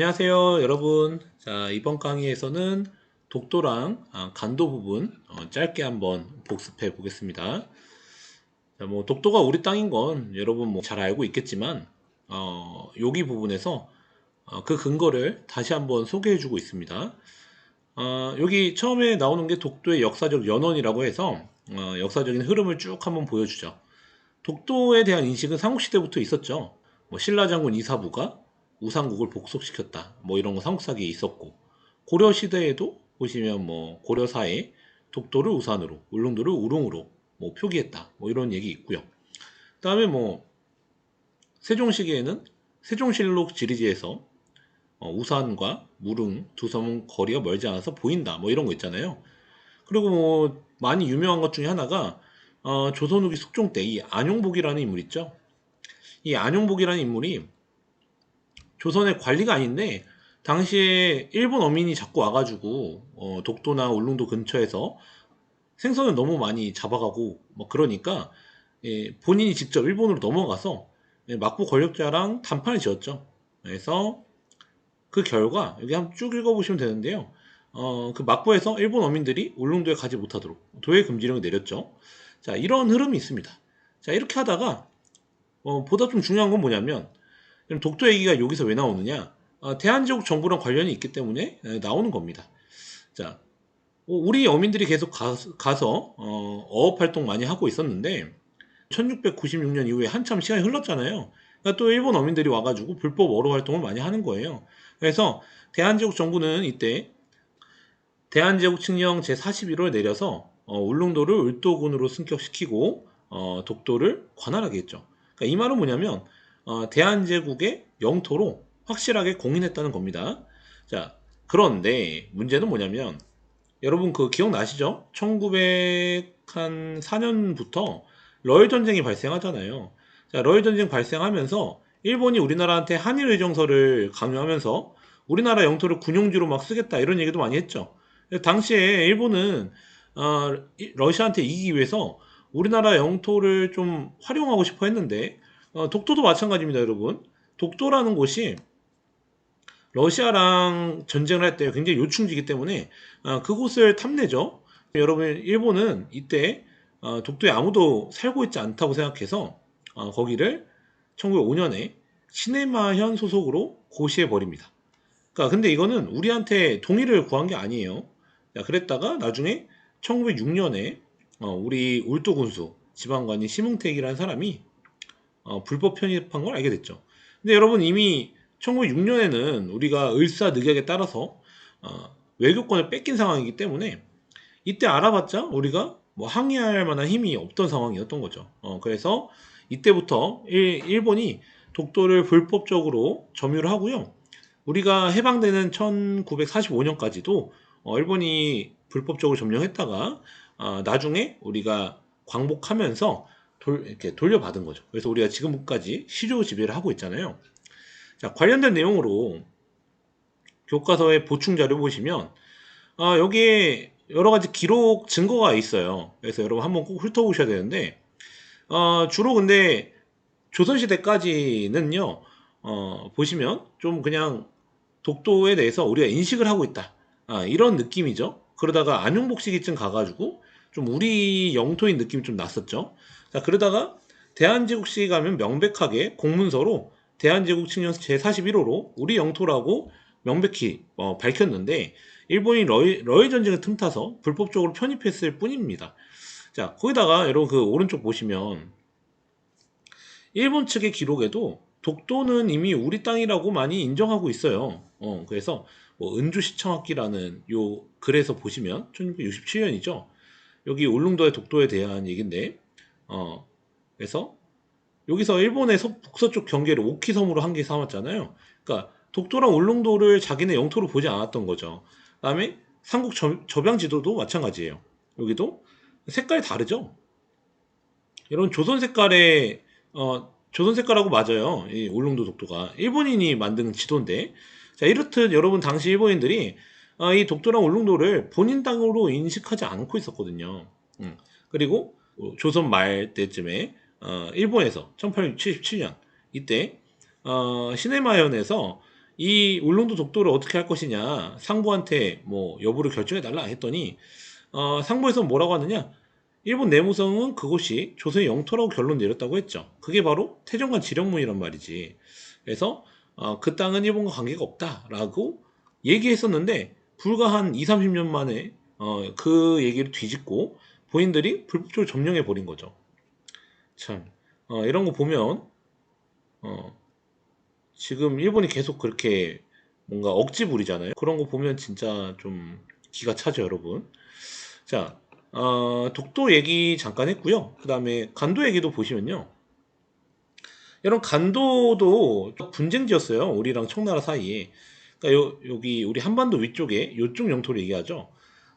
안녕하세요, 여러분. 자, 이번 강의에서는 독도랑 간도 부분 짧게 한번 복습해 보겠습니다. 자, 뭐 독도가 우리 땅인 건 여러분 뭐 잘 알고 있겠지만 여기 부분에서 그 근거를 다시 한번 소개해 주고 있습니다. 여기 처음에 나오는 게 독도의 역사적 연원이라고 해서 역사적인 흐름을 쭉 한번 보여주죠. 독도에 대한 인식은 삼국시대부터 있었죠. 뭐 신라장군 이사부가 우상국을 복속시켰다. 뭐 이런 거 삼국사기에 있었고, 고려시대에도 보시면 뭐 고려사에 독도를 우산으로, 울릉도를 우릉으로 뭐 표기했다. 뭐 이런 얘기 있고요. 그다음에 뭐 세종시기에는 세종실록 지리지에서 우산과 무릉 두 섬은 거리가 멀지 않아서 보인다. 뭐 이런 거 있잖아요. 그리고 뭐 많이 유명한 것 중에 하나가 조선 후기 숙종 때 이 안용복이라는 인물 있죠. 이 안용복이라는 인물이 조선의 관리가 아닌데 당시에 일본 어민이 자꾸 와가지고 독도나 울릉도 근처에서 생선을 너무 많이 잡아가고 뭐 그러니까 본인이 직접 일본으로 넘어가서 막부 권력자랑 담판을 지었죠. 그래서 그 결과 여기 한번 쭉 읽어보시면 되는데요. 그 막부에서 일본 어민들이 울릉도에 가지 못하도록 도의 금지령을 내렸죠. 자, 이런 흐름이 있습니다. 자, 이렇게 하다가 보다 좀 중요한 건 뭐냐면 그럼 독도 얘기가 여기서 왜 나오느냐? 대한제국 정부랑 관련이 있기 때문에 나오는 겁니다. 자, 우리 어민들이 계속 가서 어업 활동 많이 하고 있었는데 1696년 이후에 한참 시간이 흘렀잖아요. 그러니까 또 일본 어민들이 와가지고 불법 어로 활동을 많이 하는 거예요. 그래서 대한제국 정부는 이때 대한제국 칙령 제41호를 내려서 울릉도를 울도군으로 승격시키고 독도를 관할하게 했죠. 그러니까 이 말은 뭐냐면 대한제국의 영토로 확실하게 공인했다는 겁니다. 자, 그런데 문제는 뭐냐면 여러분 그 기억나시죠? 1904년부터 러일 전쟁이 발생하잖아요. 자, 러일 전쟁 발생하면서 일본이 우리나라한테 한일의정서를 강요하면서 우리나라 영토를 군용지로 막 쓰겠다 이런 얘기도 많이 했죠. 당시에 일본은 러시아한테 이기기 위해서 우리나라 영토를 좀 활용하고 싶어 했는데 독도도 마찬가지입니다, 여러분. 독도라는 곳이 러시아랑 전쟁을 할 때 굉장히 요충지이기 때문에 그곳을 탐내죠. 여러분, 일본은 이때 독도에 아무도 살고 있지 않다고 생각해서 거기를 1905년에 시네마현 소속으로 고시해 버립니다. 그러니까 근데 이거는 우리한테 동의를 구한 게 아니에요. 자, 그랬다가 나중에 1906년에 우리 울도군수 지방관인 심흥택이라는 사람이 불법 편입한 걸 알게 됐죠. 근데 여러분 이미 1906년에는 우리가 을사늑약에 따라서 외교권을 뺏긴 상황이기 때문에 이때 알아봤자 우리가 뭐 항의할 만한 힘이 없던 상황이었던 거죠. 그래서 이때부터 일본이 독도를 불법적으로 점유를 하고요. 우리가 해방되는 1945년까지도 일본이 불법적으로 점령했다가 나중에 우리가 광복하면서 이렇게 돌려받은 거죠. 그래서 우리가 지금까지 시조 지배를 하고 있잖아요. 자, 관련된 내용으로 교과서의 보충 자료 보시면 여기에 여러 가지 기록 증거가 있어요. 그래서 여러분 한번 꼭 훑어보셔야 되는데 주로 근데 조선시대까지는요 보시면 좀 그냥 독도에 대해서 우리가 인식을 하고 있다 이런 느낌이죠. 그러다가 안용복 시기쯤 가가지고 좀 우리 영토인 느낌이 좀 났었죠. 자, 그러다가 대한제국 시기 가면 명백하게 공문서로 대한제국 칙령 제41호로 우리 영토라고 명백히 밝혔는데 일본이 러일 전쟁을 틈타서 불법적으로 편입했을 뿐입니다. 자, 거기다가 여러분 그 오른쪽 보시면 일본 측의 기록에도 독도는 이미 우리 땅이라고 많이 인정하고 있어요. 그래서 뭐 은주시청학기라는 요 글에서 보시면 1667년이죠. 여기 울릉도의 독도에 대한 얘기인데 그래서 여기서 일본의 북서쪽 경계를 오키섬으로 한 개 삼았잖아요. 그러니까 독도랑 울릉도를 자기네 영토로 보지 않았던 거죠. 그다음에 삼국 접양 지도도 마찬가지예요. 여기도 색깔이 다르죠. 여러분 조선 색깔하고 맞아요. 이 울릉도 독도가 일본인이 만든 지도인데 자, 이렇듯 여러분 당시 일본인들이 이 독도랑 울릉도를 본인 땅으로 인식하지 않고 있었거든요. 그리고 조선 말 때쯤에 일본에서 1877년 이때 시네마현에서 이 울릉도 독도를 어떻게 할 것이냐, 상부한테 뭐 여부를 결정해달라 했더니 상부에서 뭐라고 하느냐, 일본 내무성은 그곳이 조선의 영토라고 결론 내렸다고 했죠. 그게 바로 태정관 지령문이란 말이지. 그래서 그 땅은 일본과 관계가 없다라고 얘기했었는데 불과 한 2, 30년 만에 그 얘기를 뒤집고 본인들이 불법적으로 점령해 버린 거죠. 참 이런 거 보면 지금 일본이 계속 그렇게 뭔가 억지 부리잖아요. 그런 거 보면 진짜 좀 기가 차죠, 여러분. 자, 독도 얘기 잠깐 했고요. 그 다음에 간도 얘기도 보시면요. 이런 간도도 분쟁지였어요. 우리랑 청나라 사이에. 그러니까 여기 우리 한반도 위쪽에 요쪽 영토를 얘기하죠.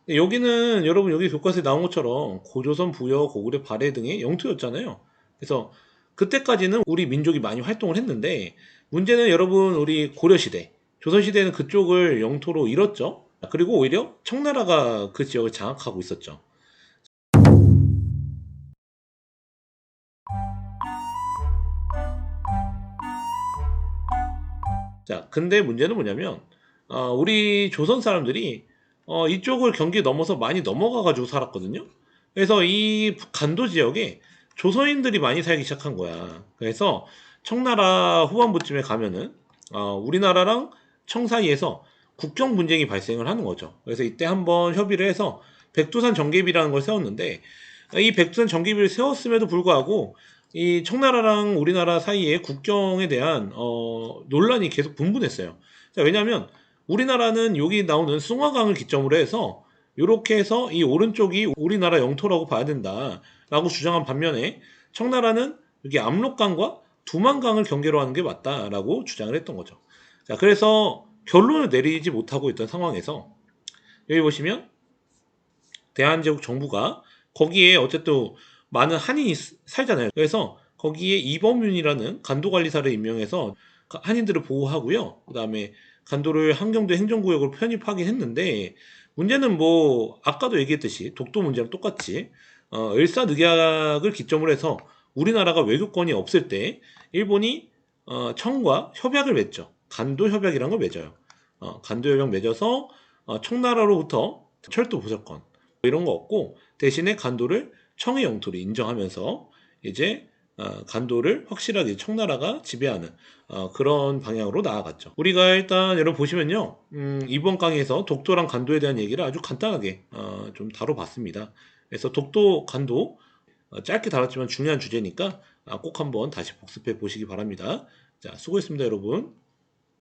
근데 여기는 여러분 여기 교과서에 나온 것처럼 고조선, 부여, 고구려, 발해 등의 영토였잖아요. 그래서 그때까지는 우리 민족이 많이 활동을 했는데 문제는 여러분 우리 고려시대, 조선시대는 그쪽을 영토로 잃었죠. 그리고 오히려 청나라가 그 지역을 장악하고 있었죠. 자, 근데 문제는 뭐냐면, 우리 조선 사람들이, 이쪽을 경기 넘어서 많이 넘어가가지고 살았거든요? 그래서 이 간도 지역에 조선인들이 많이 살기 시작한 거야. 그래서 청나라 후반부쯤에 가면은, 우리나라랑 청 사이에서 국경 분쟁이 발생을 하는 거죠. 그래서 이때 한번 협의를 해서 백두산 정계비라는 걸 세웠는데, 이 백두산 정계비를 세웠음에도 불구하고 이 청나라랑 우리나라 사이의 국경에 대한 논란이 계속 분분했어요. 자, 왜냐하면 우리나라는 여기 나오는 숭화강을 기점으로 해서 이렇게 해서 이 오른쪽이 우리나라 영토라고 봐야 된다라고 주장한 반면에 청나라는 여기 압록강과 두만강을 경계로 하는 게 맞다라고 주장을 했던 거죠. 자, 그래서 결론을 내리지 못하고 있던 상황에서 여기 보시면 대한제국 정부가 거기에 어쨌든 많은 한인이 살잖아요. 그래서 거기에 이범윤이라는 간도관리사를 임명해서 한인들을 보호하고요. 그 다음에 간도를 한경도 행정구역으로 편입하긴 했는데 문제는 뭐 아까도 얘기했듯이 독도 문제랑 똑같이 을사늑약을 기점으로 해서 우리나라가 외교권이 없을 때 일본이 청과 협약을 맺죠. 간도 협약이란 걸 맺어요. 간도 협약 맺어서 청나라로부터 철도 보석권 이런 거 없고 대신에 간도를 청의 영토로 인정하면서 이제 간도를 확실하게 청나라가 지배하는 그런 방향으로 나아갔죠. 우리가 일단 여러분 보시면요. 이번 강의에서 독도랑 간도에 대한 얘기를 아주 간단하게 좀 다뤄봤습니다. 그래서 독도, 간도 짧게 다뤘지만 중요한 주제니까 꼭 한번 다시 복습해 보시기 바랍니다. 자, 수고했습니다, 여러분.